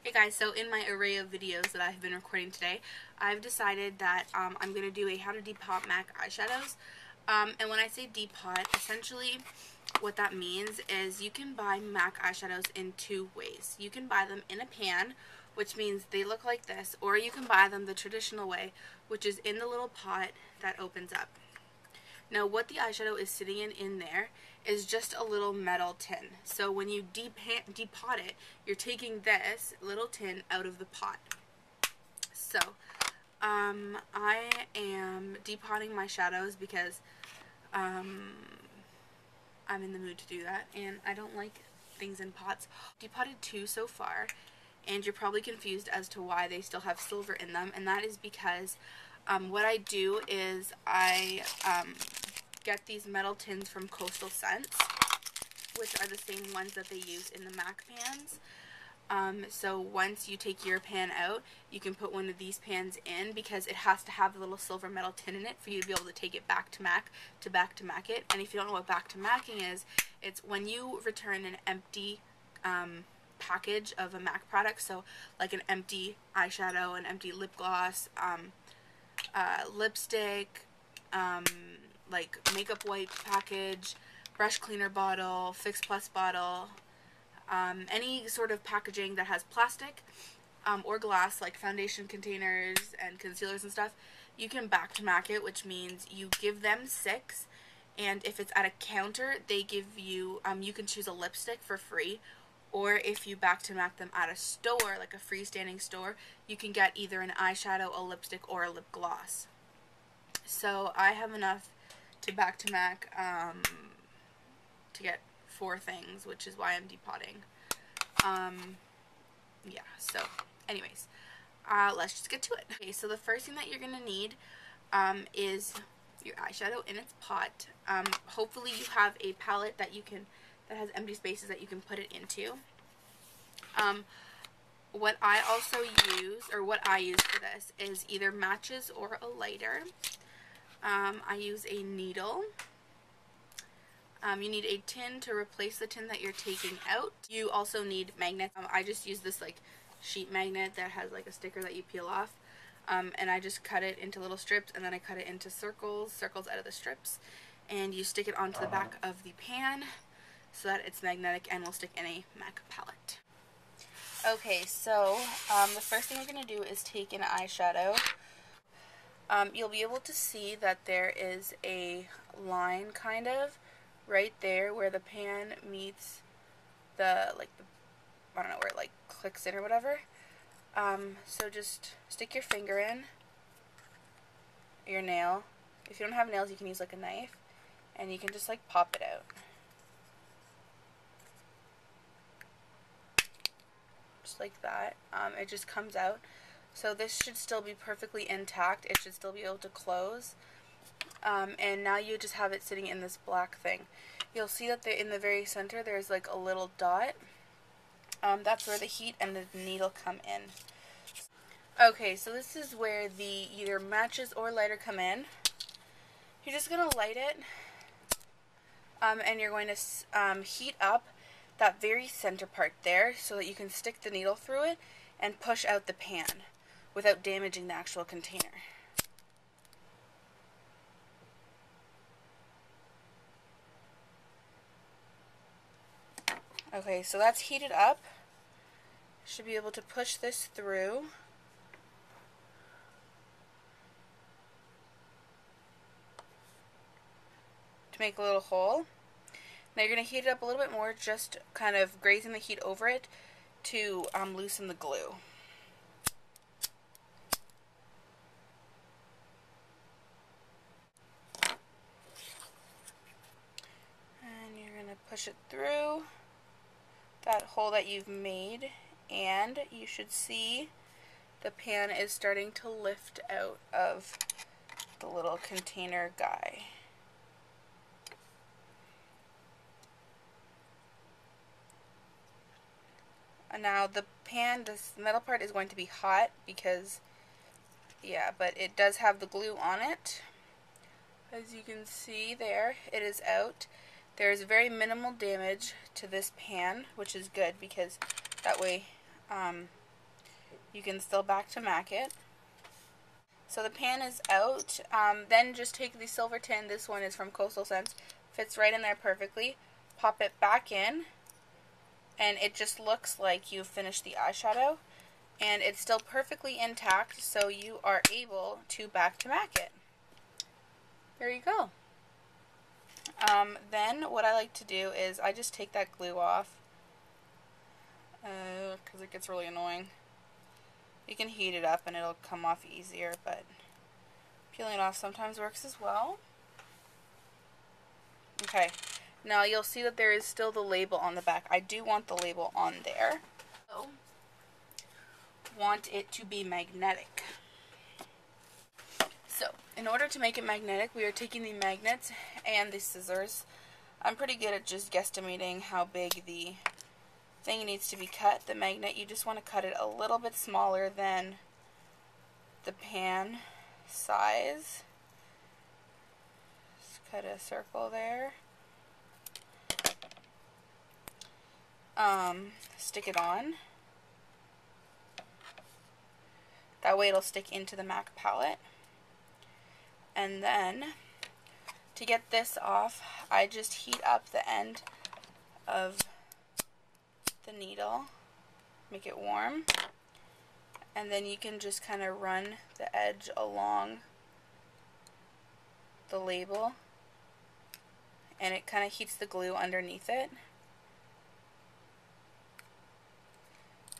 Hey guys, so in my array of videos that I've been recording today, I've decided that I'm going to do a how to depot MAC eyeshadows. And when I say depot, essentially what that means is you can buy MAC eyeshadows in two ways. You can buy them in a pan, which means they look like this, or you can buy them the traditional way, which is in the little pot that opens up. Now what the eyeshadow is sitting in there is just a little metal tin. So when you depot it, you're taking this little tin out of the pot. So I am depotting my shadows because I'm in the mood to do that, and I don't like things in pots. Depotted two so far, and you're probably confused as to why they still have silver in them, and that is because what I do is I get these metal tins from Coastal Scents, which are the same ones that they use in the MAC pans. So once you take your pan out, you can put one of these pans in because it has to have a little silver metal tin in it for you to be able to take it back to MAC it. And if you don't know what back to MACing is, it's when you return an empty package of a MAC product, so like an empty eyeshadow, an empty lip gloss, lipstick, like makeup wipe package, brush cleaner bottle, Fix Plus bottle, any sort of packaging that has plastic or glass, like foundation containers and concealers and stuff, you can back to MAC it, which means you give them 6, and if it's at a counter, they give you, you can choose a lipstick for free, or if you back to MAC them at a store, like a freestanding store, you can get either an eyeshadow, a lipstick, or a lip gloss. So I have enough to back to MAC to get 4 things, which is why I'm depotting. Yeah, so anyways, let's just get to it. Okay, so the first thing that you're going to need is your eyeshadow in its pot. Hopefully you have a palette that has empty spaces that you can put it into. What I also use, or what I use for this, is either matches or a lighter. I use a needle. You need a tin to replace the tin that you're taking out. You also need magnets. I just use this like sheet magnet that has like a sticker that you peel off. And I just cut it into little strips, and then I cut it into circles out of the strips. And you stick it onto the back of the pan so that it's magnetic and will stick in a MAC palette. Okay, so the first thing we're going to do is take an eyeshadow. You'll be able to see that there is a line kind of right there where the pan meets I don't know, where it like clicks in or whatever. So just stick your finger in, your nail. If you don't have nails, you can use like a knife, and you can just like pop it out. Just like that. It just comes out. So this should still be perfectly intact. It should still be able to close. And now you just have it sitting in this black thing. You'll see that in the very center there's like a little dot. That's where the heat and the needle come in. Okay, so this is where the either matches or lighter come in. You're just going to light it, and you're going to heat up that very center part there so that you can stick the needle through it and push out the pan without damaging the actual container. Okay, so that's heated up. Should be able to push this through. To make a little hole. Now you're going to heat it up a little bit more, just kind of grazing the heat over it to loosen the glue. And you're going to push it through that hole that you've made, and you should see the pan is starting to lift out of the little container guy. Now the pan, this metal part is going to be hot because, yeah, but it does have the glue on it. As you can see there, it is out. There is very minimal damage to this pan, which is good because that way you can still back to MAC it. So the pan is out. Then just take the silver tin. This one is from Coastal Scents. Fits right in there perfectly. Pop it back in, and it just looks like you've finished the eyeshadow, and it's still perfectly intact, so you are able to back to MAC it. There you go. Then what I like to do is I just take that glue off, because it gets really annoying. You can heat it up and it'll come off easier, but peeling it off sometimes works as well. Okay, now you'll see that there is still the label on the back. I do want the label on there. So, want it to be magnetic. So, in order to make it magnetic, we are taking the magnets and the scissors. I'm pretty good at just guesstimating how big the thing needs to be cut. The magnet, you just want to cut it a little bit smaller than the pan size. Just cut a circle there. Stick it on. That way it'll stick into the MAC palette. And then, to get this off, I just heat up the end of the needle, make it warm, and then you can just kind of run the edge along the label, and it kind of heats the glue underneath it.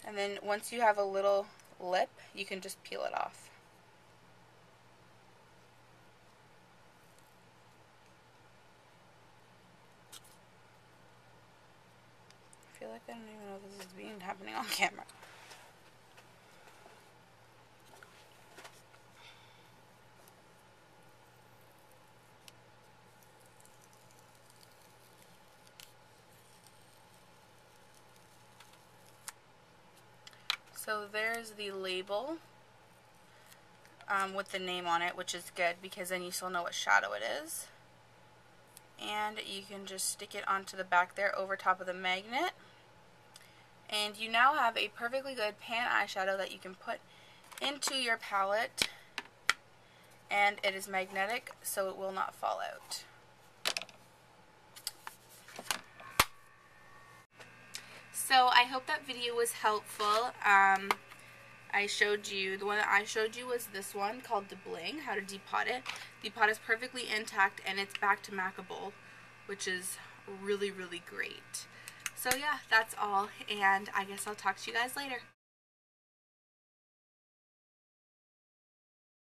And then once you have a little lip, you can just peel it off. I feel like I don't even know if this is happening on camera. So there's the label with the name on it, which is good because then you still know what shadow it is. And you can just stick it onto the back there over top of the magnet. And you now have a perfectly good pan eyeshadow that you can put into your palette. And it is magnetic, so it will not fall out. So I hope that video was helpful. I showed you, the one that I showed you was this one called the Bling, how to depot it. Depot is perfectly intact and it's back to MACable, which is really, really great. So yeah, that's all, and I guess I'll talk to you guys later.